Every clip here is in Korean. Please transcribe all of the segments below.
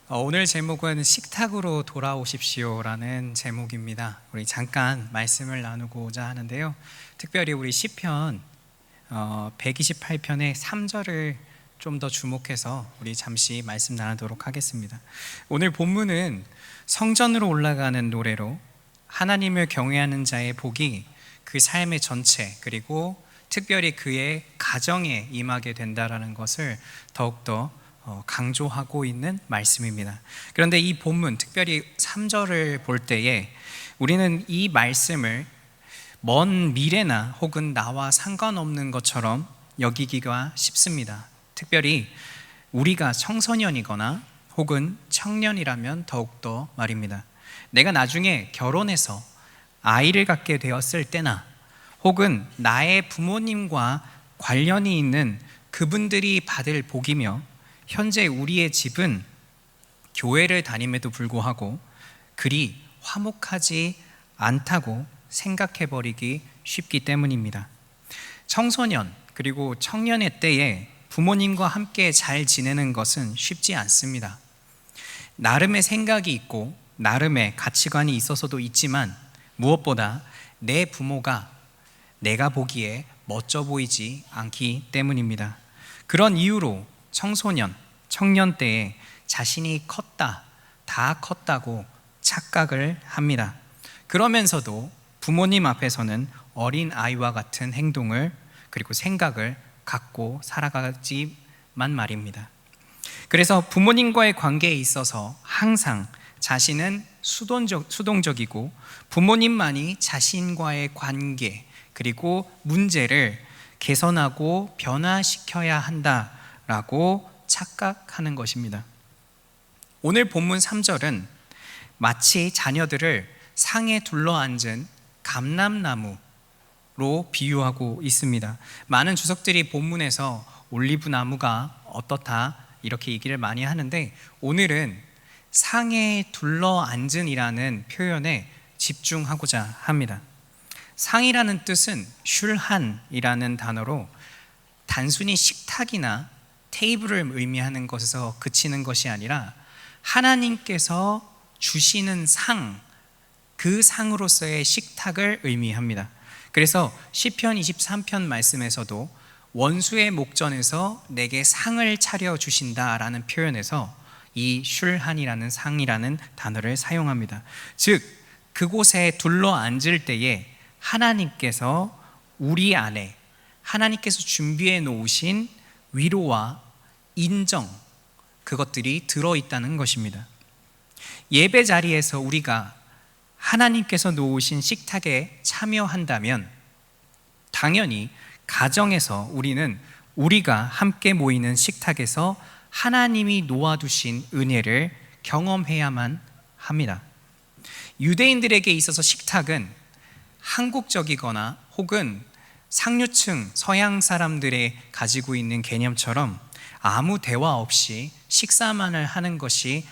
오늘 제목은 식탁으로 돌아오십시오라는 제목입니다. 우리 잠깐 말씀을 나누고자 하는데요. 특별히 우리 시편 128편의 3절을 좀 더 주목해서 우리 잠시 말씀 나누도록 하겠습니다. 오늘 본문은 성전으로 올라가는 노래로 하나님을 경외하는 자의 복이 그 삶의 전체, 그리고 특별히 그의 가정에 임하게 된다라는 것을 더욱더 강조하고 있는 말씀입니다. 그런데 이 본문, 특별히 3절을 볼 때에 우리는 이 말씀을 먼 미래나 혹은 나와 상관없는 것처럼 여기기가 쉽습니다. 특별히 우리가 청소년이거나 혹은 청년이라면 더욱더 말입니다. 내가 나중에 결혼해서 아이를 갖게 되었을 때나 혹은 나의 부모님과 관련이 있는 그분들이 받을 복이며, 현재 우리의 집은 교회를 다님에도 불구하고 그리 화목하지 않다고 생각해버리기 쉽기 때문입니다. 청소년 그리고 청년의 때에 부모님과 함께 잘 지내는 것은 쉽지 않습니다. 나름의 생각이 있고 나름의 가치관이 있어서도 있지만, 무엇보다 내 부모가 내가 보기에 멋져 보이지 않기 때문입니다. 그런 이유로 청소년, 청년 때에 자신이 컸다, 다 컸다고 착각을 합니다. 그러면서도 부모님 앞에서는 어린 아이와 같은 행동을 그리고 생각을 갖고 살아가지만 말입니다. 그래서 부모님과의 관계에 있어서 항상 자신은 수동적이고 부모님만이 자신과의 관계 그리고 문제를 개선하고 변화시켜야 한다라고 착각하는 것입니다. 오늘 본문 3절은 마치 자녀들을 상에 둘러앉은 감람나무로 비유하고 있습니다. 많은 주석들이 본문에서 올리브 나무가 어떻다 이렇게 얘기를 많이 하는데, 오늘은 상에 둘러앉은이라는 표현에 집중하고자 합니다. 상이라는 뜻은 슐한이라는 단어로 단순히 식탁이나 테이블을 의미하는 것에서 그치는 것이 아니라 하나님께서 주시는 상, 그 상으로서의 식탁을 의미합니다. 그래서 시편 23편 말씀에서도 원수의 목전에서 내게 상을 차려주신다라는 표현에서 이 슐한이라는 상이라는 단어를 사용합니다. 즉 그곳에 둘러앉을 때에 하나님께서 우리 안에 하나님께서 준비해 놓으신 위로와 인정, 그것들이 들어있다는 것입니다. 예배 자리에서 우리가 하나님께서 놓으신 식탁에 참여한다면 당연히 가정에서 우리는 우리가 함께 모이는 식탁에서 하나님이 놓아두신 은혜를 경험해야만 합니다. 유대인들에게 있어서 식탁은 한국적이거나 혹은 상류층 서양 사람들의 가지고 있는 개념처럼 아무 대화 없이 식사만을 하는 것이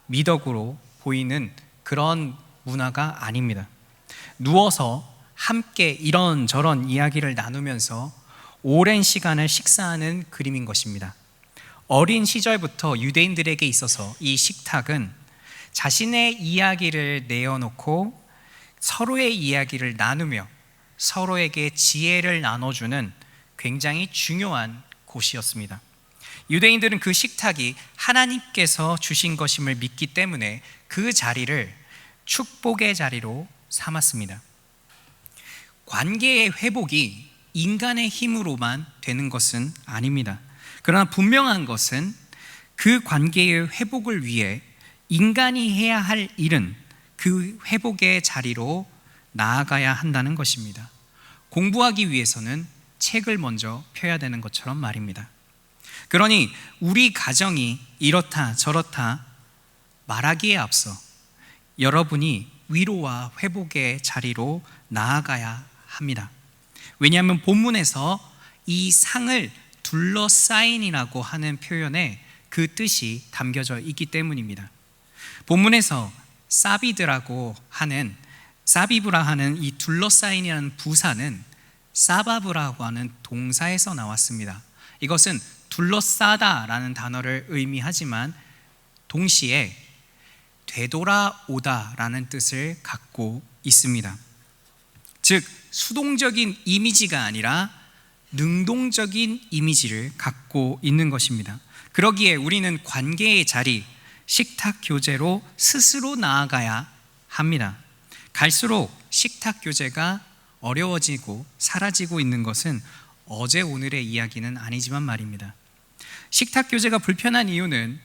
미덕으로 보이는 그런 문화가 아닙니다. 누워서 함께 이런저런 이야기를 나누면서 오랜 시간을 식사하는 그림인 것입니다. 어린 시절부터 유대인들에게 있어서 이 식탁은 자신의 이야기를 내어놓고 서로의 이야기를 나누며 서로에게 지혜를 나눠주는 굉장히 중요한 곳이었습니다. 유대인들은 그 식탁이 하나님께서 주신 것임을 믿기 때문에 그 자리를 축복의 자리로 삼았습니다. 관계의 회복이 인간의 힘으로만 되는 것은 아닙니다. 그러나 분명한 것은 그 관계의 회복을 위해 인간이 해야 할 일은 그 회복의 자리로 나아가야 한다는 것입니다. 공부하기 위해서는 책을 먼저 펴야 되는 것처럼 말입니다. 그러니 우리 가정이 이렇다 저렇다 말하기에 앞서 여러분이 위로와 회복의 자리로 나아가야 합니다. 왜냐하면 본문에서 이 상을 둘러싸인이라고 하는 표현에 그 뜻이 담겨져 있기 때문입니다. 본문에서 사비브라 하는 이 둘러싸인이라는 부사는 사바브라고 하는 동사에서 나왔습니다. 이것은 둘러싸다라는 단어를 의미하지만 동시에 되돌아오다라는 뜻을 갖고 있습니다. 즉 수동적인 이미지가 아니라 능동적인 이미지를 갖고 있는 것입니다. 그러기에 우리는 관계의 자리, 식탁 교제로 스스로 나아가야 합니다. 갈수록 식탁 교제가 어려워지고 사라지고 있는 것은 어제 오늘의 이야기는 아니지만 말입니다. 식탁 교제가 불편한 이유는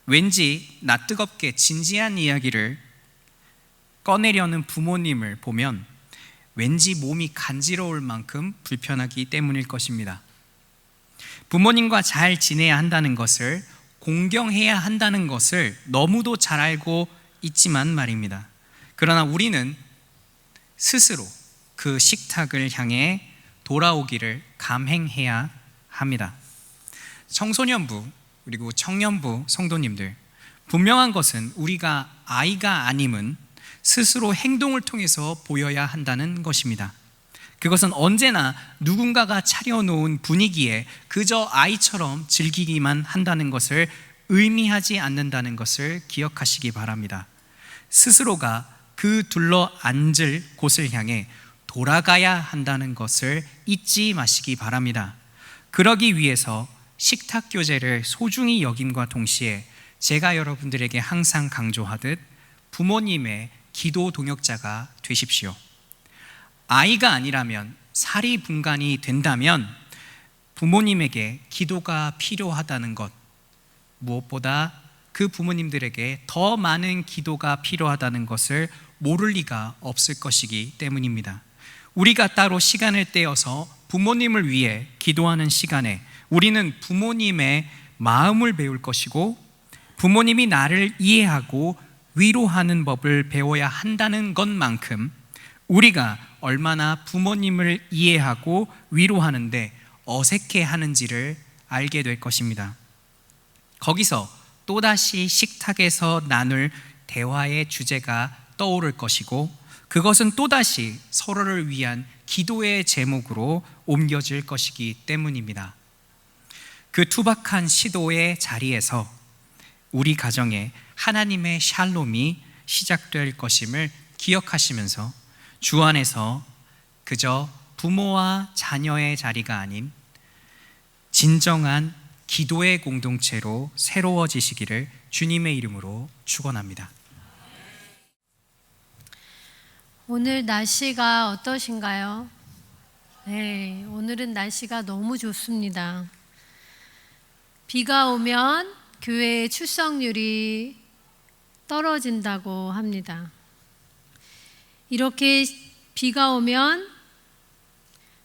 왠지 낯뜨겁게 진지한 이야기를 꺼내려는 부모님을 보면 왠지 몸이 간지러울 만큼 불편하기 때문일 것입니다. 부모님과 잘 지내야 한다는 것을, 공경해야 한다는 것을 너무도 잘 알고 있지만 말입니다. 그러나 우리는 스스로 그 식탁을 향해 돌아오기를 감행해야 합니다. 청소년부 그리고 청년부 성도님들, 분명한 것은 우리가 아이가 아님은 스스로 행동을 통해서 보여야 한다는 것입니다. 그것은 언제나 누군가가 차려놓은 분위기에 그저 아이처럼 즐기기만 한다는 것을 의미하지 않는다는 것을 기억하시기 바랍니다. 스스로가 그 둘러 앉을 곳을 향해 돌아가야 한다는 것을 잊지 마시기 바랍니다. 그러기 위해서 식탁 교제를 소중히 여김과 동시에 제가 여러분들에게 항상 강조하듯 부모님의 기도 동역자가 되십시오. 아이가 아니라면, 사리 분간이 된다면 부모님에게 기도가 필요하다는 것, 무엇보다 그 부모님들에게 더 많은 기도가 필요하다는 것을 모를 리가 없을 것이기 때문입니다. 우리가 따로 시간을 떼어서 부모님을 위해 기도하는 시간에 우리는 부모님의 마음을 배울 것이고, 부모님이 나를 이해하고 위로하는 법을 배워야 한다는 것만큼 우리가 얼마나 부모님을 이해하고 위로하는데 어색해 하는지를 알게 될 것입니다. 거기서 또다시 식탁에서 나눌 대화의 주제가 떠오를 것이고, 그것은 또다시 서로를 위한 기도의 제목으로 옮겨질 것이기 때문입니다. 그 투박한 시도의 자리에서 우리 가정에 하나님의 샬롬이 시작될 것임을 기억하시면서 주 안에서 그저 부모와 자녀의 자리가 아닌 진정한 기도의 공동체로 새로워지시기를 주님의 이름으로 축원합니다. 오늘 날씨가 어떠신가요? 네, 오늘은 날씨가 너무 좋습니다. 비가 오면 교회의 출석률이 떨어진다고 합니다. 이렇게 비가 오면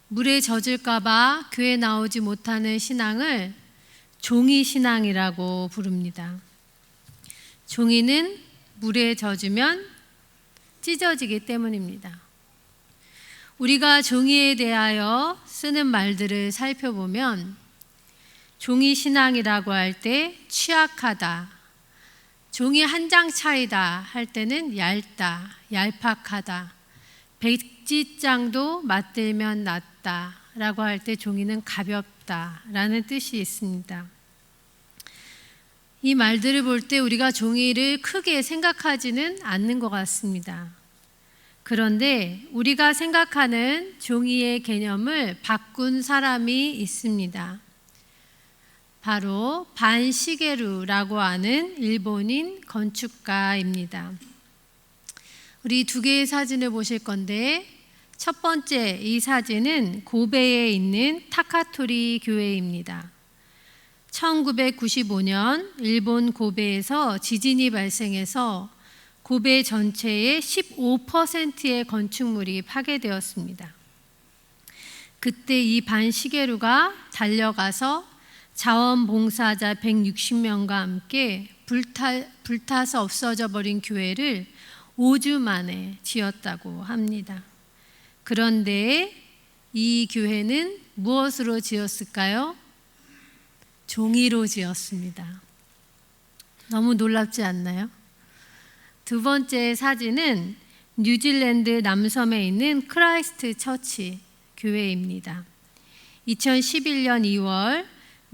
물에 젖을까봐 교회 나오지 못하는 신앙을 종이 신앙이라고 부릅니다. 종이는 물에 젖으면 찢어지기 때문입니다. 우리가 종이에 대하여 쓰는 말들을 살펴보면 종이 신앙이라고 할 때 취약하다, 종이 한 장 차이다 할 때는 얇다, 얄팍하다, 백지장도 맞들면 낫다 라고 할 때 종이는 가볍다 라는 뜻이 있습니다. 이 말들을 볼 때 우리가 종이를 크게 생각하지는 않는 것 같습니다. 그런데 우리가 생각하는 종이의 개념을 바꾼 사람이 있습니다. 바로 반시게루라고 하는 일본인 건축가입니다. 우리 두 개의 사진을 보실 건데, 첫 번째 이 사진은 고베에 있는 타카토리 교회입니다. 1995년 일본 고베에서 지진이 발생해서 고베 전체의 15%의 건축물이 파괴되었습니다. 그때 이 반시게루가 달려가서 자원봉사자 160명과 함께 불타서 없어져 버린 교회를 5주 만에 지었다고 합니다. 그런데 이 교회는 무엇으로 지었을까요? 종이로 지었습니다. 너무 놀랍지 않나요? 두 번째 사진은 뉴질랜드 남섬에 있는 크라이스트 처치 교회입니다. 2011년 2월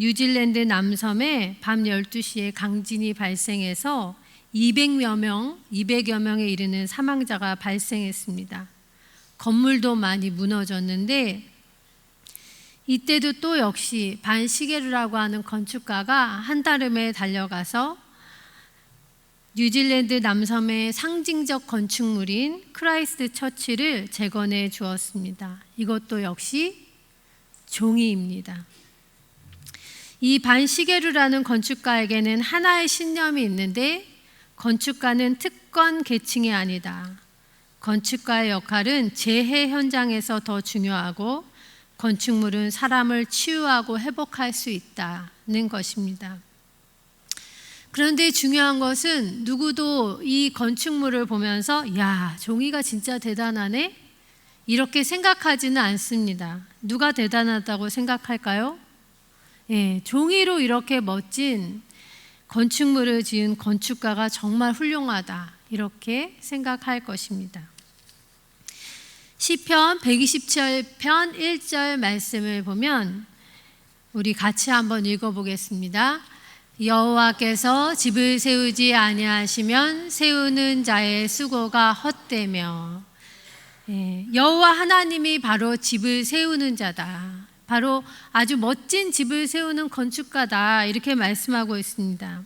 뉴질랜드 남섬에 밤 12시에 강진이 발생해서 200여 명에 이르는 사망자가 발생했습니다. 건물도 많이 무너졌는데 이때도 또 역시 반시게르라고 하는 건축가가 한달음에 달려가서 뉴질랜드 남섬의 상징적 건축물인 크라이스트 처치를 재건해 주었습니다. 이것도 역시 종이입니다. 이 반시게르라는 건축가에게는 하나의 신념이 있는데 건축가는 특권 계층이 아니다. 건축가의 역할은 재해 현장에서 더 중요하고 건축물은 사람을 치유하고 회복할 수 있다는 것입니다. 그런데 중요한 것은 누구도 이 건축물을 보면서 야, 종이가 진짜 대단하네? 이렇게 생각하지는 않습니다. 누가 대단하다고 생각할까요? 종이로 이렇게 멋진 건축물을 지은 건축가가 정말 훌륭하다. 이렇게 생각할 것입니다. 시편 127편 1절 말씀을 보면 우리 같이 한번 읽어보겠습니다. 여호와께서 집을 세우지 아니하시면 세우는 자의 수고가 헛되며 여호와 하나님이 바로 집을 세우는 자다. 바로 아주 멋진 집을 세우는 건축가다. 이렇게 말씀하고 있습니다.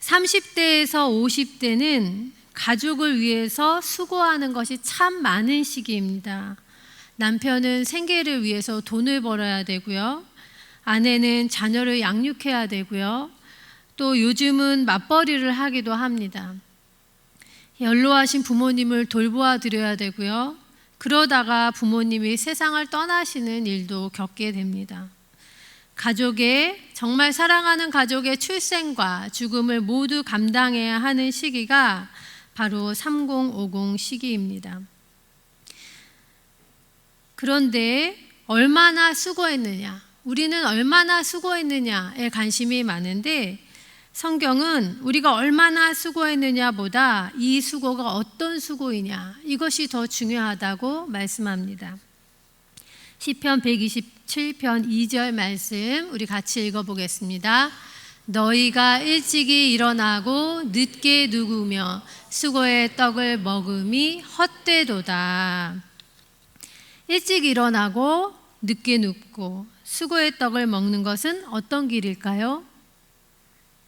30대에서 50대는 가족을 위해서 수고하는 것이 참 많은 시기입니다. 남편은 생계를 위해서 돈을 벌어야 되고요. 아내는 자녀를 양육해야 되고요. 또 요즘은 맞벌이를 하기도 합니다. 연로하신 부모님을 돌보아 드려야 되고요. 그러다가 부모님이 세상을 떠나시는 일도 겪게 됩니다. 정말 사랑하는 가족의 출생과 죽음을 모두 감당해야 하는 시기가 바로 3050 시기입니다. 그런데 얼마나 수고했느냐, 우리는 얼마나 수고했느냐에 관심이 많은데 성경은 우리가 얼마나 수고했느냐보다 이 수고가 어떤 수고이냐, 이것이 더 중요하다고 말씀합니다. 시편 127편 2절 말씀 우리 같이 읽어보겠습니다. 너희가 일찍이 일어나고 늦게 누우며 수고의 떡을 먹음이 헛되도다. 일찍 일어나고 늦게 눕고 수고의 떡을 먹는 것은 어떤 길일까요?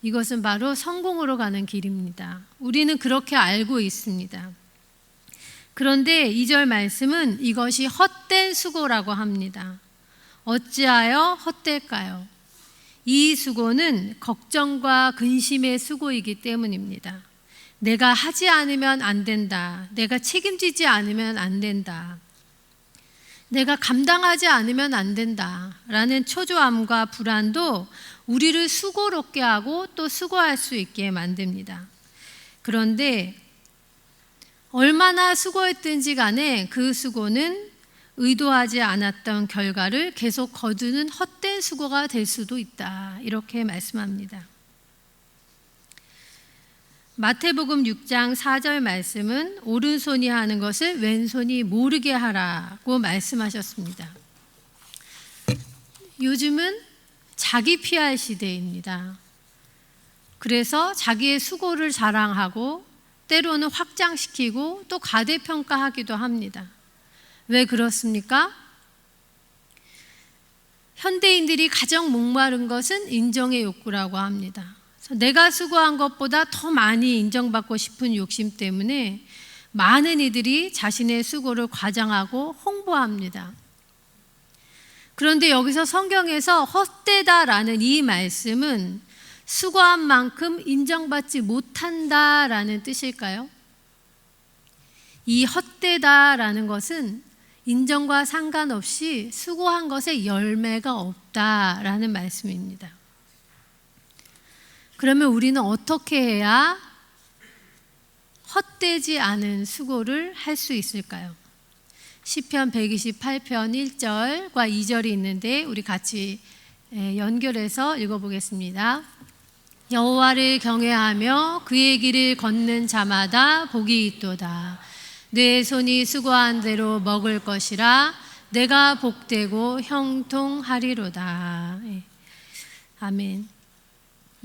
이것은 바로 성공으로 가는 길입니다. 우리는 그렇게 알고 있습니다. 그런데 2절 말씀은 이것이 헛된 수고라고 합니다. 어찌하여 헛될까요? 이 수고는 걱정과 근심의 수고이기 때문입니다. 내가 하지 않으면 안 된다. 내가 책임지지 않으면 안 된다. 내가 감당하지 않으면 안 된다. 라는 초조함과 불안도 우리를 수고롭게 하고 또 수고할 수 있게 만듭니다. 그런데 얼마나 수고했든지 간에 그 수고는 의도하지 않았던 결과를 계속 거두는 헛된 수고가 될 수도 있다. 이렇게 말씀합니다. 마태복음 6장 4절 말씀은 오른손이 하는 것을 왼손이 모르게 하라고 말씀하셨습니다. 요즘은 자기 PR 시대입니다. 그래서 자기의 수고를 자랑하고 때로는 확장시키고 또 과대평가하기도 합니다. 왜 그렇습니까? 현대인들이 가장 목마른 것은 인정의 욕구라고 합니다. 내가 수고한 것보다 더 많이 인정받고 싶은 욕심 때문에 많은 이들이 자신의 수고를 과장하고 홍보합니다. 그런데 여기서 성경에서 헛되다라는 이 말씀은 수고한 만큼 인정받지 못한다라는 뜻일까요? 이 헛되다라는 것은 인정과 상관없이 수고한 것에 열매가 없다라는 말씀입니다. 그러면 우리는 어떻게 해야 헛되지 않은 수고를 할 수 있을까요? 시편 128편 1절과 2절이 있는데 우리 같이 연결해서 읽어보겠습니다. 여호와를 경외하며 그의 길을 걷는 자마다 복이 있도다. 내 손이 수고한 대로 먹을 것이라. 내가 복되고 형통하리로다. 예. 아멘.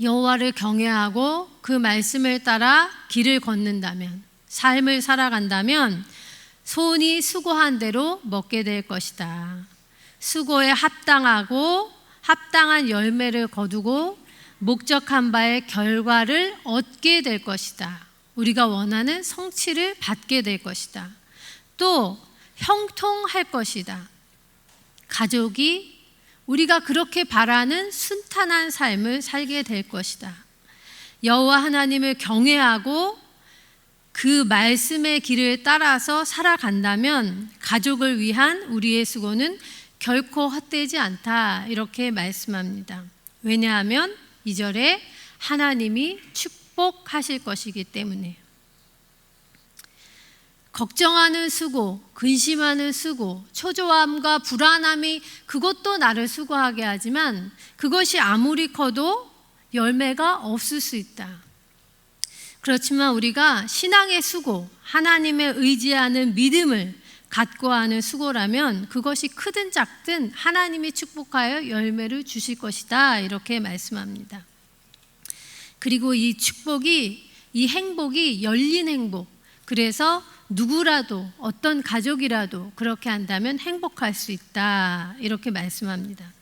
여호와를 경외하고 그 말씀을 따라 길을 걷는다면, 삶을 살아간다면 손이 수고한 대로 먹게 될 것이다. 수고에 합당하고 합당한 열매를 거두고 목적한 바의 결과를 얻게 될 것이다. 우리가 원하는 성취를 받게 될 것이다. 또 형통할 것이다. 가족이 우리가 그렇게 바라는 순탄한 삶을 살게 될 것이다. 여호와 하나님을 경외하고 그 말씀의 길을 따라서 살아간다면 가족을 위한 우리의 수고는 결코 헛되지 않다. 이렇게 말씀합니다. 왜냐하면 2절에 하나님이 축복하실 것이기 때문에. 걱정하는 수고, 근심하는 수고, 초조함과 불안함이 그것도 나를 수고하게 하지만 그것이 아무리 커도 열매가 없을 수 있다. 그렇지만 우리가 신앙의 수고, 하나님의 의지하는 믿음을 갖고 하는 수고라면 그것이 크든 작든 하나님이 축복하여 열매를 주실 것이다. 이렇게 말씀합니다. 그리고 이 축복이, 이 행복이 열린 행복. 그래서 누구라도, 어떤 가족이라도 그렇게 한다면 행복할 수 있다. 이렇게 말씀합니다.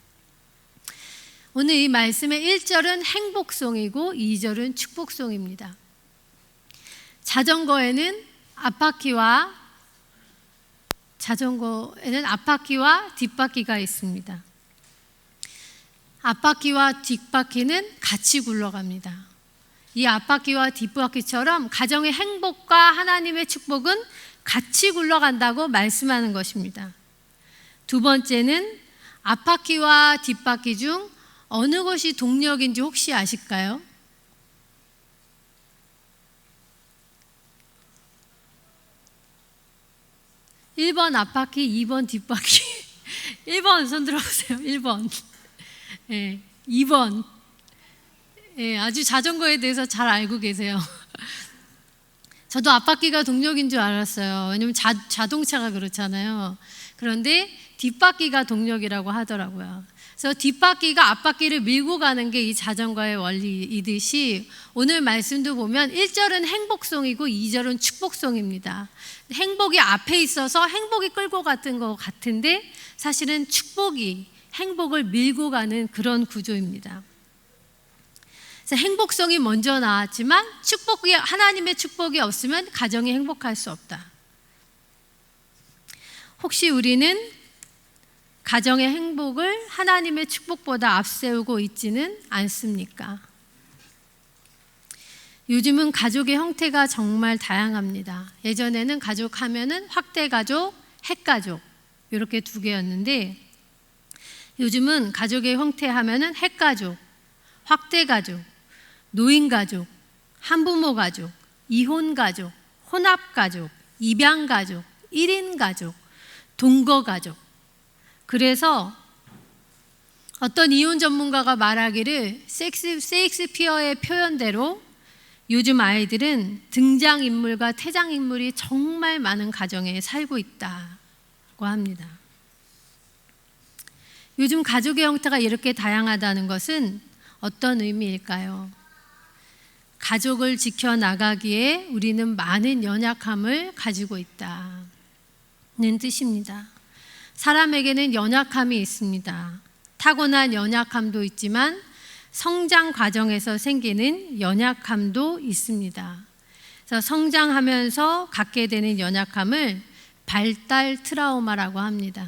오늘 이 말씀의 1절은 행복송이고 2절은 축복송입니다. 자전거에는 앞바퀴와 뒷바퀴가 있습니다. 앞바퀴와 뒷바퀴는 같이 굴러갑니다. 이 앞바퀴와 뒷바퀴처럼 가정의 행복과 하나님의 축복은 같이 굴러간다고 말씀하는 것입니다. 두 번째는 앞바퀴와 뒷바퀴 중 어느 것이 동력인지 혹시 아실까요? 1번 앞바퀴, 2번 뒷바퀴. 1번 손 들어보세요. 1번. 예, 2번. 예, 아주 자전거에 대해서 잘 알고 계세요. 저도 앞바퀴가 동력인 줄 알았어요. 왜냐면 자동차가 그렇잖아요. 그런데 뒷바퀴가 동력이라고 하더라고요. 그래서 뒷바퀴가 앞바퀴를 밀고 가는 게 이 자전거의 원리이듯이 오늘 말씀도 보면 1절은 행복송이고 2절은 축복송입니다. 행복이 앞에 있어서 행복이 끌고 갔던 것 같은데 사실은 축복이 행복을 밀고 가는 그런 구조입니다. 그래서 행복성이 먼저 나왔지만 하나님의 축복이 없으면 가정이 행복할 수 없다. 혹시 우리는 가정의 행복을 하나님의 축복보다 앞세우고 있지는 않습니까? 요즘은 가족의 형태가 정말 다양합니다. 예전에는 가족 하면은 확대가족, 핵가족 이렇게 두 개였는데 요즘은 가족의 형태 하면은 핵가족, 확대가족, 노인가족, 한부모가족, 이혼가족, 혼합가족, 입양가족, 1인가족, 동거가족. 그래서 어떤 이혼 전문가가 말하기를 셰익스피어의 표현대로 요즘 아이들은 등장인물과 퇴장인물이 정말 많은 가정에 살고 있다고 합니다. 요즘 가족의 형태가 이렇게 다양하다는 것은 어떤 의미일까요? 가족을 지켜나가기에 우리는 많은 연약함을 가지고 있다는 뜻입니다. 사람에게는 연약함이 있습니다. 타고난 연약함도 있지만 성장 과정에서 생기는 연약함도 있습니다. 그래서 성장하면서 갖게 되는 연약함을 발달 트라우마라고 합니다.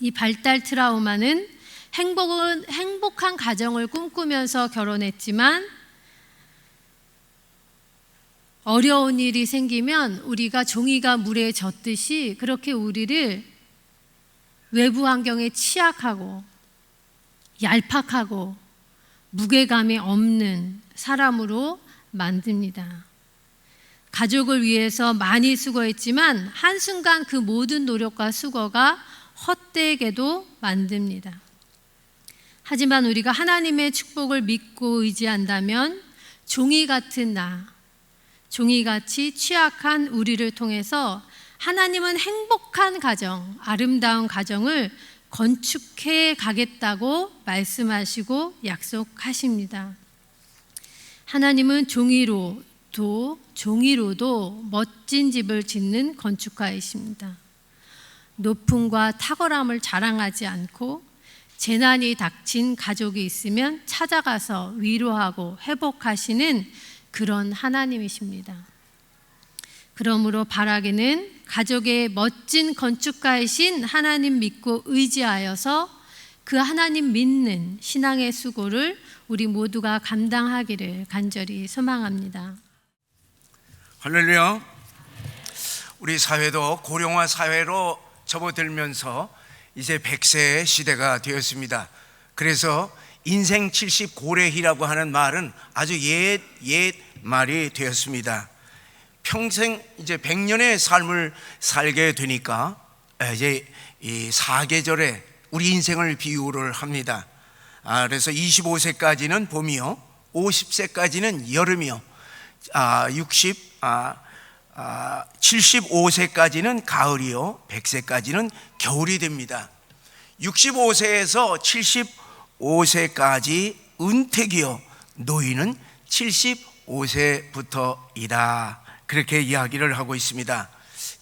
이 발달 트라우마는 행복한 가정을 꿈꾸면서 결혼했지만 어려운 일이 생기면 우리가 종이가 물에 젖듯이 그렇게 우리를 외부 환경에 취약하고 얄팍하고 무게감이 없는 사람으로 만듭니다. 가족을 위해서 많이 수고했지만 한순간 그 모든 노력과 수고가 헛되게도 만듭니다. 하지만 우리가 하나님의 축복을 믿고 의지한다면 종이같이 취약한 우리를 통해서 하나님은 행복한 가정, 아름다운 가정을 건축해 가겠다고 말씀하시고 약속하십니다. 하나님은 종이로도 멋진 집을 짓는 건축가이십니다. 높음과 탁월함을 자랑하지 않고 재난이 닥친 가족이 있으면 찾아가서 위로하고 회복하시는 그런 하나님이십니다. 그러므로 바라기는 가족의 멋진 건축가이신 하나님 믿고 의지하여서 그 하나님 믿는 신앙의 수고를 우리 모두가 감당하기를 간절히 소망합니다. 할렐루야. 우리 사회도 고령화 사회로 접어들면서 이제 100세의 시대가 되었습니다. 그래서 인생 70 고래희라고 하는 말은 아주 옛 말이 되었습니다. 평생 이제 100년의 삶을 살게 되니까 이제 이 사계절에 우리 인생을 비유를 합니다. 그래서 25세까지는 봄이요, 50세까지는 여름이요, 75세까지는 가을이요, 100세까지는 겨울이 됩니다. 65세에서 75세까지 은퇴기요, 노인은 75세부터이다. 그렇게 이야기를 하고 있습니다.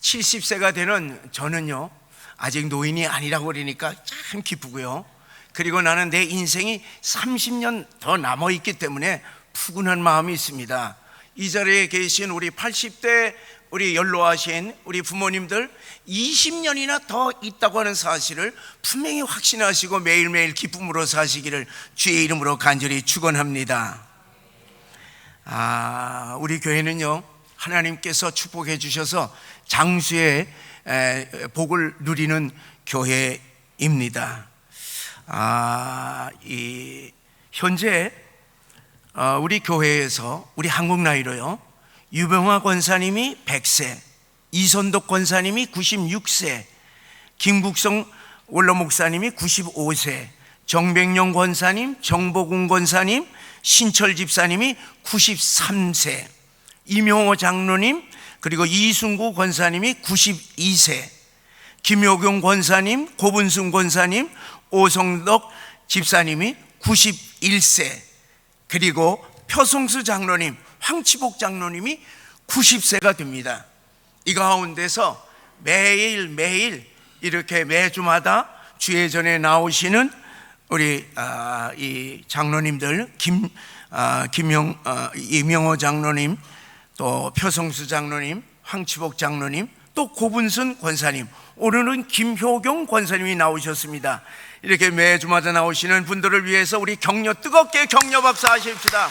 70세가 되는 저는요, 아직 노인이 아니라고 그러니까 참 기쁘고요. 그리고 나는 내 인생이 30년 더 남아있기 때문에 푸근한 마음이 있습니다. 이 자리에 계신 우리 80대 우리 연로하신 우리 부모님들 20년이나 더 있다고 하는 사실을 분명히 확신하시고 매일매일 기쁨으로 사시기를 주의 이름으로 간절히 축원합니다. 우리 교회는요, 하나님께서 축복해 주셔서 장수의 복을 누리는 교회입니다. 현재 우리 교회에서 우리 한국 나이로요, 유병화 권사님이 100세, 이선덕 권사님이 96세, 김국성 원로 목사님이 95세, 정백령 권사님, 정복웅 권사님, 신철 집사님이 93세, 이명호 장로님, 그리고 이순구 권사님이 92세, 김효경 권사님, 고분순 권사님, 오성덕 집사님이 91세, 그리고 표성수 장로님, 황치복 장로님이 90세가 됩니다. 이 가운데서 매일 이렇게 매주마다 주예전에 나오시는 우리 이 장로님들, 이명호 장로님, 또 표성수 장로님, 황치복 장로님, 또 고분순 권사님, 오늘은 김효경 권사님이 나오셨습니다. 이렇게 매주마다 나오시는 분들을 위해서 우리 뜨겁게 격려 박수 하십시다.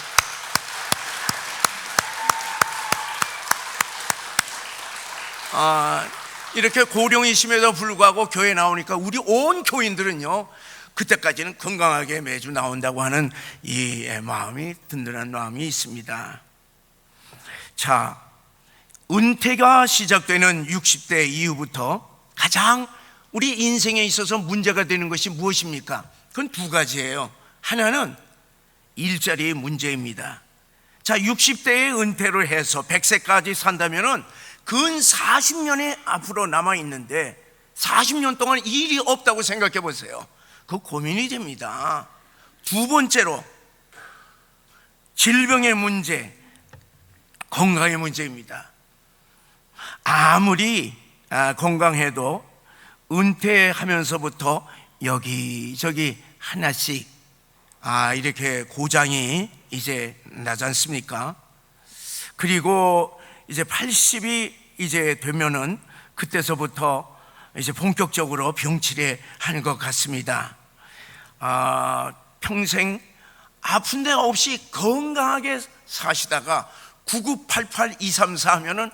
이렇게 고령이심에도 불구하고 교회 나오니까 우리 온 교인들은요, 그때까지는 건강하게 매주 나온다고 하는 이 마음이, 든든한 마음이 있습니다. 자, 은퇴가 시작되는 60대 이후부터 가장 우리 인생에 있어서 문제가 되는 것이 무엇입니까? 그건 두 가지예요. 하나는 일자리의 문제입니다. 자, 60대에 은퇴를 해서 100세까지 산다면은 근 40년에 앞으로 남아있는데 40년 동안 일이 없다고 생각해 보세요. 그 고민이 됩니다. 두 번째로 질병의 문제, 건강의 문제입니다. 아무리 건강해도 은퇴하면서부터 여기저기 하나씩 이렇게 고장이 이제 나지 않습니까? 그리고 이제 80이 이제 되면은 그때서부터 이제 본격적으로 병치레 하는 것 같습니다. 평생 아픈 데 없이 건강하게 사시다가 9988234 하면은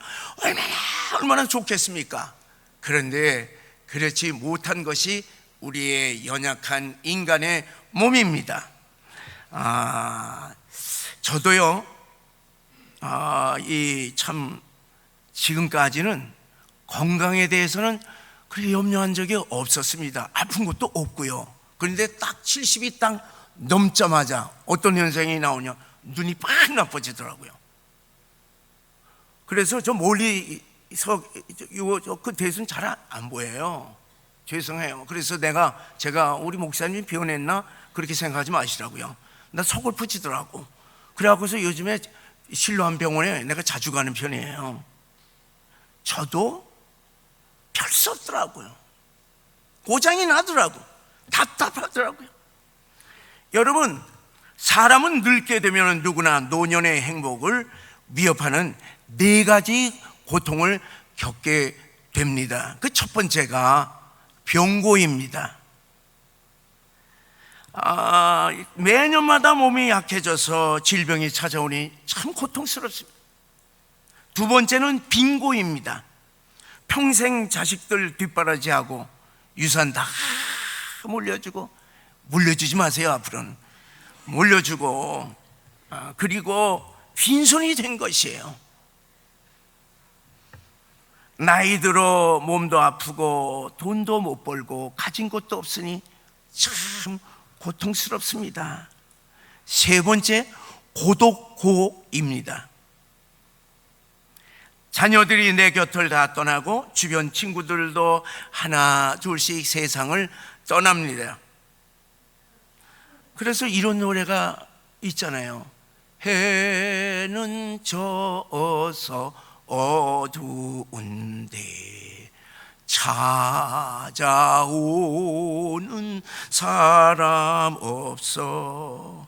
얼마나 좋겠습니까? 그런데 그렇지 못한 것이 우리의 연약한 인간의 몸입니다. 저도요, 참 지금까지는 건강에 대해서는 그렇게 염려한 적이 없었습니다. 아픈 것도 없고요. 그런데 딱 70이 딱 넘자마자 어떤 현상이 나오냐, 눈이 팍 나빠지더라고요. 그래서 저 멀리 그 대수는 잘 안 보여요. 죄송해요. 그래서 제가 우리 목사님 변했나 그렇게 생각하지 마시라고요. 나 속을 붙이더라고. 그래갖고서 요즘에 실로암 병원에 내가 자주 가는 편이에요. 저도 별 수 없더라고요. 고장이 나더라고. 답답하더라고요. 여러분, 사람은 늙게 되면 누구나 노년의 행복을 위협하는 4가지 고통을 겪게 됩니다. 그 첫 번째가 병고입니다. 매년마다 몸이 약해져서 질병이 찾아오니 참 고통스럽습니다. 두 번째는 빈고입니다. 평생 자식들 뒷바라지하고 유산 다 물려주지 마세요. 앞으로는 물려주고 그리고 빈손이 된 것이에요. 나이 들어 몸도 아프고 돈도 못 벌고 가진 것도 없으니 참 고통스럽습니다. 세 번째, 고독고입니다. 자녀들이 내 곁을 다 떠나고 주변 친구들도 하나 둘씩 세상을 떠납니다. 그래서 이런 노래가 있잖아요. 해는 져서 어두운데 찾아오는 사람 없어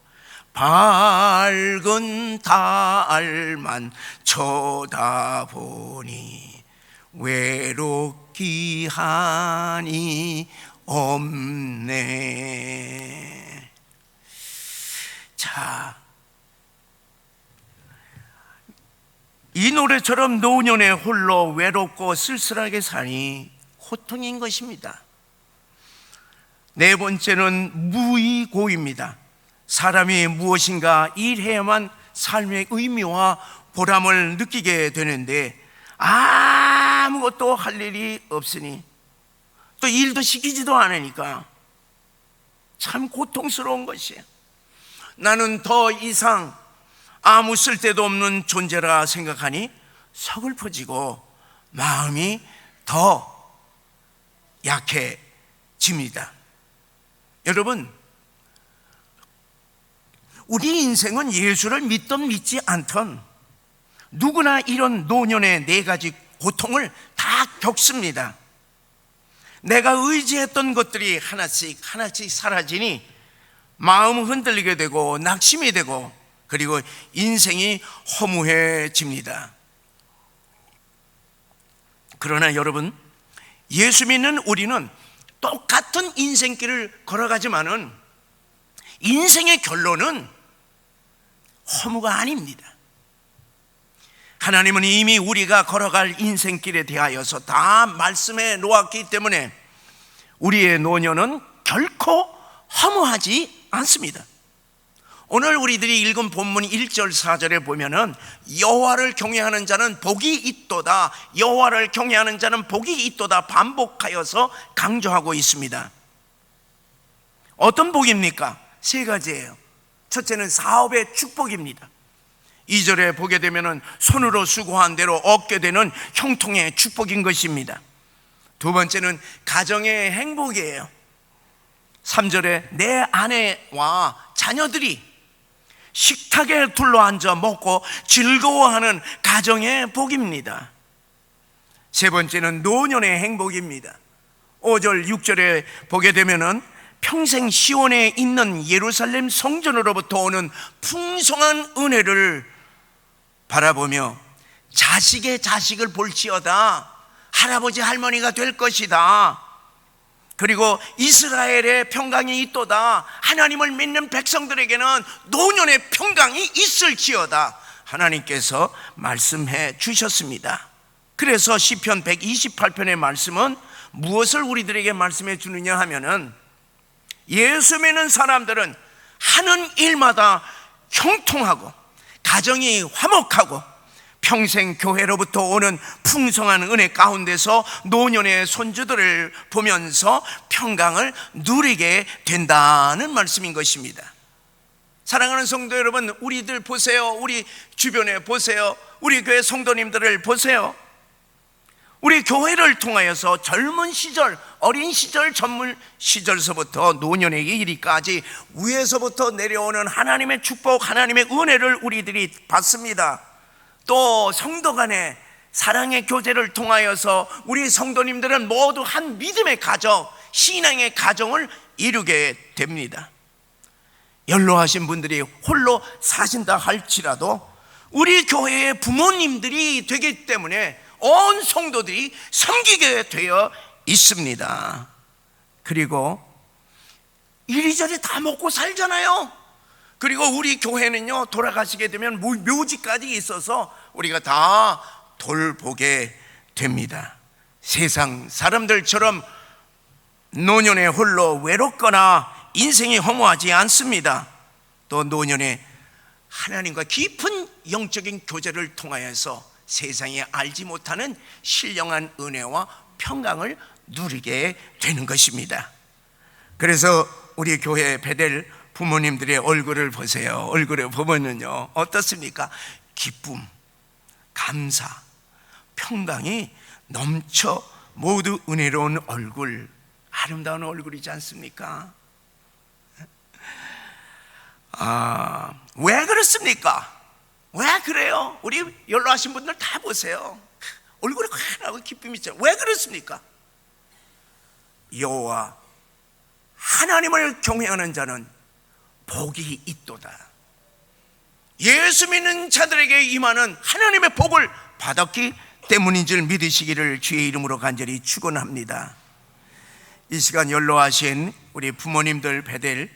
밝은 달만 쳐다보니 외롭기 하니 없네. 자, 이 노래처럼 노년에 홀로 외롭고 쓸쓸하게 사니 고통인 것입니다. 네 번째는 무의고입니다. 사람이 무엇인가 일해야만 삶의 의미와 보람을 느끼게 되는데 아무것도 할 일이 없으니 또 일도 시키지도 않으니까 참 고통스러운 것이에요. 나는 더 이상 아무 쓸데도 없는 존재라 생각하니 서글퍼지고 마음이 더 약해집니다. 여러분, 우리 인생은 예수를 믿든 믿지 않든 누구나 이런 노년의 4가지 고통을 다 겪습니다. 내가 의지했던 것들이 하나씩 사라지니 마음 흔들리게 되고 낙심이 되고 그리고 인생이 허무해집니다. 그러나 여러분, 예수 믿는 우리는 똑같은 인생길을 걸어가지만은 인생의 결론은 허무가 아닙니다. 하나님은 이미 우리가 걸어갈 인생길에 대하여서 다 말씀해 놓았기 때문에 우리의 노년은 결코 허무하지 않습니다. 오늘 우리들이 읽은 본문 1절 4절에 보면은 여호와를 경외하는 자는 복이 있도다, 여호와를 경외하는 자는 복이 있도다 반복하여서 강조하고 있습니다. 어떤 복입니까? 3가지예요. 첫째는 사업의 축복입니다. 2절에 보게 되면은 손으로 수고한 대로 얻게 되는 형통의 축복인 것입니다. 두 번째는 가정의 행복이에요. 3절에 내 아내와 자녀들이 식탁에 둘러앉아 먹고 즐거워하는 가정의 복입니다. 세 번째는 노년의 행복입니다. 5절 6절에 보게 되면은 평생 시온에 있는 예루살렘 성전으로부터 오는 풍성한 은혜를 바라보며 자식의 자식을 볼지어다 할아버지 할머니가 될 것이다, 그리고 이스라엘의 평강이 있도다, 하나님을 믿는 백성들에게는 노년의 평강이 있을지어다 하나님께서 말씀해 주셨습니다. 그래서 시편 128편의 말씀은 무엇을 우리들에게 말씀해 주느냐 하면은 예수 믿는 사람들은 하는 일마다 형통하고 가정이 화목하고 평생 교회로부터 오는 풍성한 은혜 가운데서 노년의 손주들을 보면서 평강을 누리게 된다는 말씀인 것입니다. 사랑하는 성도 여러분, 우리들 보세요. 우리 주변에 보세요. 우리 교회 성도님들을 보세요. 우리 교회를 통하여서 젊은 시절, 어린 시절, 젊은 시절서부터 노년에 이르기까지 위에서부터 내려오는 하나님의 축복, 하나님의 은혜를 우리들이 받습니다. 또 성도 간의 사랑의 교제를 통하여서 우리 성도님들은 모두 한 믿음의 가정, 신앙의 가정을 이루게 됩니다. 연로하신 분들이 홀로 사신다 할지라도 우리 교회의 부모님들이 되기 때문에 온 성도들이 섬기게 되어 있습니다. 그리고 이리저리 다 먹고 살잖아요. 그리고 우리 교회는요, 돌아가시게 되면 묘지까지 있어서 우리가 다 돌보게 됩니다. 세상 사람들처럼 노년에 홀로 외롭거나 인생이 허무하지 않습니다. 또 노년에 하나님과 깊은 영적인 교제를 통하여서 세상에 알지 못하는 신령한 은혜와 평강을 누리게 되는 것입니다. 그래서 우리 교회 베델 부모님들의 얼굴을 보세요. 얼굴을 보면요 어떻습니까? 기쁨, 감사, 평강이 넘쳐 모두 은혜로운 얼굴, 아름다운 얼굴이지 않습니까? 왜 그렇습니까? 왜 그래요? 우리 연로하신 분들 다 보세요. 얼굴이 환하고 기쁨이 있잖아요. 왜 그렇습니까? 여호와 하나님을 경외하는 자는 복이 있도다. 예수 믿는 자들에게 임하는 하나님의 복을 받았기 때문인 줄 믿으시기를 주의 이름으로 간절히 축원합니다. 이 시간 연로하신 우리 부모님들 베델,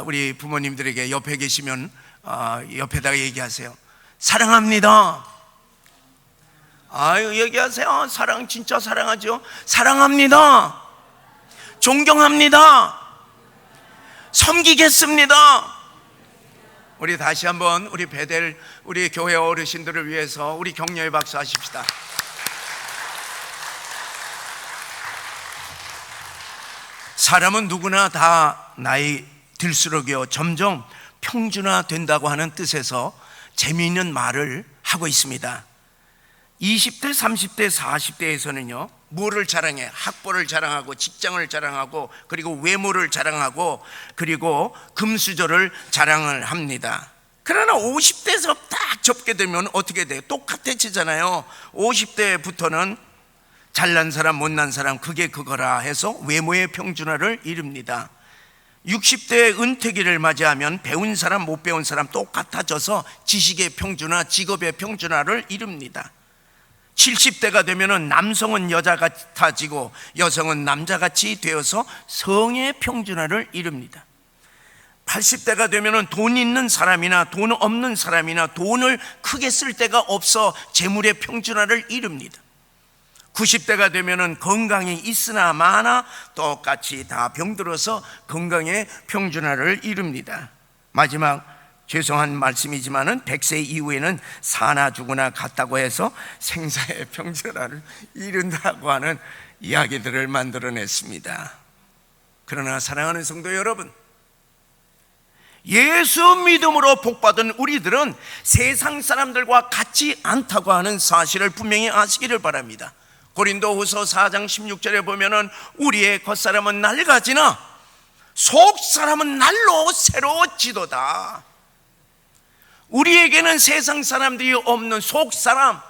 우리 부모님들에게 옆에 계시면 옆에다가 얘기하세요. 사랑합니다. 얘기하세요. 사랑, 진짜 사랑하죠. 사랑합니다. 존경합니다. 섬기겠습니다. 우리 다시 한번 우리 베델, 우리 교회 어르신들을 위해서 우리 격려의 박수 하십시다. 사람은 누구나 다 나이 들수록요 점점 평준화된다고 하는 뜻에서 재미있는 말을 하고 있습니다. 20대, 30대, 40대에서는요 뭐를 자랑해? 학벌을 자랑하고 직장을 자랑하고 그리고 외모를 자랑하고 그리고 금수저를 자랑을 합니다. 그러나 50대에서 딱 접게 되면 어떻게 돼요? 똑같아지잖아요. 50대부터는 잘난 사람 못난 사람 그게 그거라 해서 외모의 평준화를 이룹니다. 60대 은퇴기를 맞이하면 배운 사람 못 배운 사람 똑같아져서 지식의 평준화, 직업의 평준화를 이룹니다. 70대가 되면 남성은 여자 같아지고 여성은 남자같이 되어서 성의 평준화를 이룹니다. 80대가 되면 돈 있는 사람이나 돈 없는 사람이나 돈을 크게 쓸 데가 없어 재물의 평준화를 이룹니다. 90대가 되면 건강이 있으나 마나 똑같이 다 병들어서 건강의 평준화를 이룹니다. 마지막 죄송한 말씀이지만은 100세 이후에는 사나 죽으나 같다고 해서 생사의 평준화를 이룬다고 하는 이야기들을 만들어냈습니다. 그러나 사랑하는 성도 여러분, 예수 믿음으로 복받은 우리들은 세상 사람들과 같지 않다고 하는 사실을 분명히 아시기를 바랍니다. 고린도후서 4장 16절에 보면은 우리의 겉사람은 낡아지나 속사람은 날로 새로워지도다. 우리에게는 세상 사람들이 없는 속사람,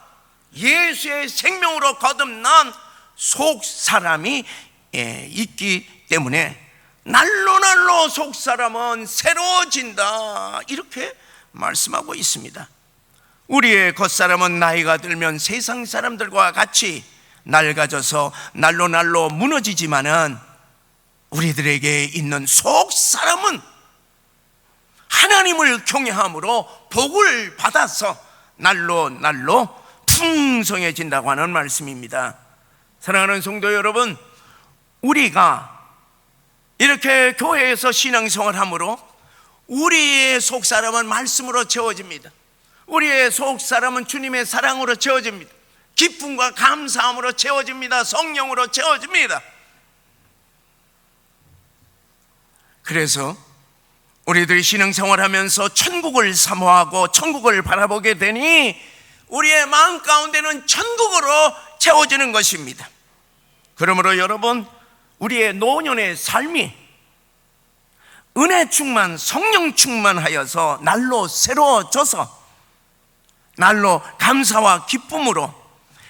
예수의 생명으로 거듭난 속사람이 있기 때문에 날로 속사람은 새로워진다 이렇게 말씀하고 있습니다. 우리의 겉사람은 나이가 들면 세상 사람들과 같이 낡아져서 날로 무너지지만은 우리들에게 있는 속사람은 하나님을 경외함으로 복을 받아서 날로 풍성해진다고 하는 말씀입니다. 사랑하는 성도 여러분, 우리가 이렇게 교회에서 신앙생활함으로 우리의 속사람은 말씀으로 채워집니다. 우리의 속사람은 주님의 사랑으로 채워집니다. 기쁨과 감사함으로 채워집니다. 성령으로 채워집니다. 그래서 우리들이 신앙생활하면서 천국을 사모하고 천국을 바라보게 되니 우리의 마음 가운데는 천국으로 채워지는 것입니다. 그러므로 여러분, 우리의 노년의 삶이 은혜 충만, 성령 충만하여서 날로 새로워져서 날로 감사와 기쁨으로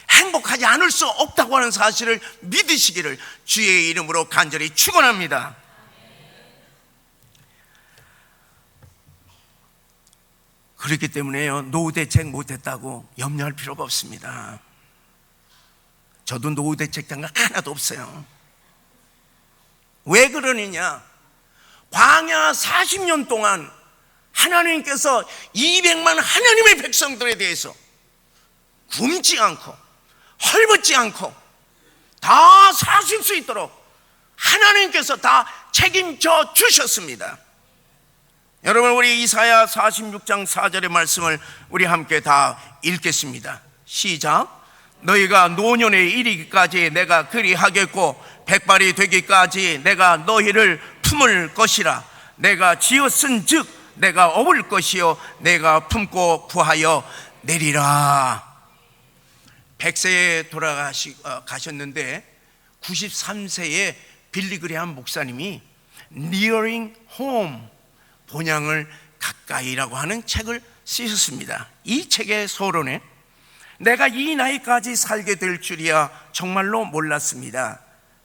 행복하지 않을 수 없다고 하는 사실을 믿으시기를 주의 이름으로 간절히 축원합니다. 그렇기 때문에요, 노후 대책 못했다고 염려할 필요가 없습니다. 저도 노후 대책 생각 하나도 없어요. 왜 그러느냐? 광야 40년 동안 하나님께서 200만 하나님의 백성들에 대해서 굶지 않고 헐벗지 않고 다 사실 수 있도록 하나님께서 다 책임져 주셨습니다. 여러분, 우리 이사야 46장 4절의 말씀을 우리 함께 다 읽겠습니다. 시작. 너희가 노년에 이르기까지 내가 그리하겠고 백발이 되기까지 내가 너희를 품을 것이라. 내가 지었은 즉 내가 업을 것이요 내가 품고 구하여 내리라. 100세에 가셨는데 93세에 빌리그레함 목사님이 Nearing Home, 본향을 가까이라고 하는 책을 쓰셨습니다. 이 책의 서론에 내가 이 나이까지 살게 될 줄이야 정말로 몰랐습니다.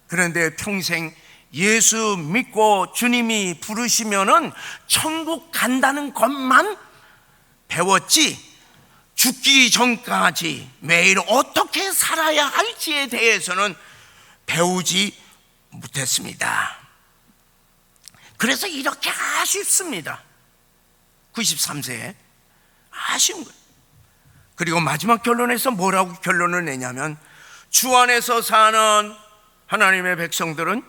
그런데 평생 예수 믿고 주님이 부르시면은 천국 간다는 것만 배웠지, 죽기 전까지 매일 어떻게 살아야 할지에 대해서는 배우지 못했습니다. 그래서 이렇게 아쉽습니다. 93세에 아쉬운 거예요. 그리고 마지막 결론에서 뭐라고 결론을 내냐면, 주 안에서 사는 하나님의 백성들은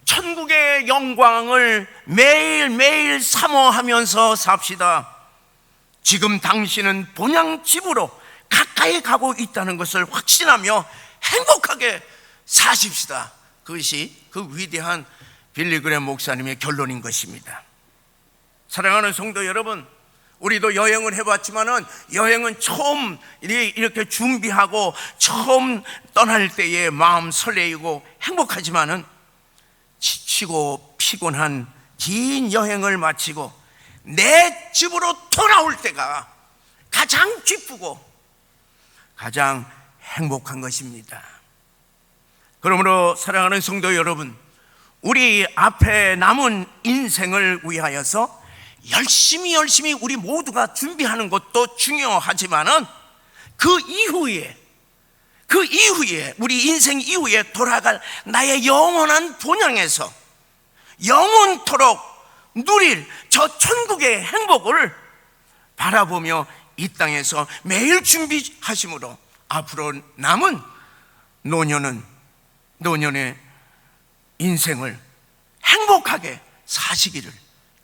천국의 영광을 매일매일 사모하면서 삽시다. 지금 당신은 본향 집으로 가까이 가고 있다는 것을 확신하며 행복하게 사십시다. 그것이 그 위대한 빌리그레 목사님의 결론인 것입니다. 사랑하는 성도 여러분, 우리도 여행을 해봤지만은 여행은 처음 이렇게 준비하고 처음 떠날 때에 마음 설레이고 행복하지만은 지치고 피곤한 긴 여행을 마치고 내 집으로 돌아올 때가 가장 기쁘고 가장 행복한 것입니다. 그러므로 사랑하는 성도 여러분, 우리 앞에 남은 인생을 위하여서 열심히 우리 모두가 준비하는 것도 중요하지만은 그 이후에 우리 인생 이후에 돌아갈 나의 영원한 본향에서 영원토록 누릴 저 천국의 행복을 바라보며 이 땅에서 매일 준비하심으로 앞으로 남은 노년의 인생을 행복하게 사시기를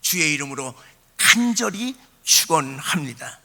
주의 이름으로 간절히 축원합니다.